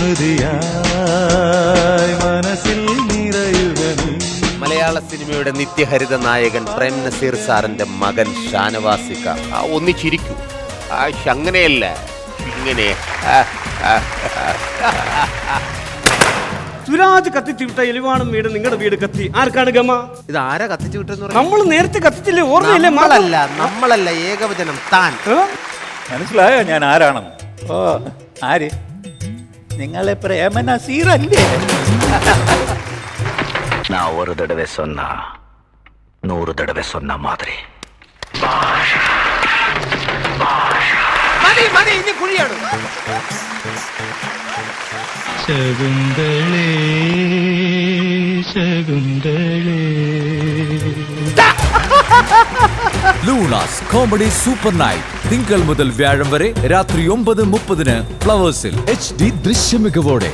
സ്മൃതിയായി മനസ്സിൽ നിറയുക നീ. മലയാള സിനിമയുടെ നിത്യഹരിത നായകൻ പ്രേം നസീർ സാറിന്റെ മകൻ ഷാനവാസിക്ക ഒന്നിച്ചിരിക്കൂ. അങ്ങനെയല്ല, ഇങ്ങനെ. സുരാജ് കത്തിച്ചു വിട്ട എലിവാണം വീട് നിങ്ങളുടെ വീട് കത്തി. ആർക്കാണ് ഗമ? ഇത് ആരാ കത്തിച്ചു വിട്ടെന്ന് നമ്മൾ നേരത്തെ കത്തിച്ചില്ലേ? ഓർമ്മയില്ലേ? നമ്മളല്ല, ഏകവചനം താൻ. മനസ്സിലായോ ഞാൻ ആരാണെന്ന്? ഓ, ആര്? നിങ്ങളെ പ്രേമ നസീറല്ലേ? நான் ஒரு தடவை சொன்னா 100 தடவை சொன்ன மாதிரி. മതി, ഇനി കുഴിയാണ്. ശകുന്തളേ ശകുന്തളേ. ലൂണാസ് കോമഡി സൂപ്പർ നൈറ്റ് തിങ്കൾ മുതൽ വ്യാഴം വരെ രാത്രി 9:30 ഫ്ലവേഴ്സിൽ HD ദൃശ്യമികവോടെ.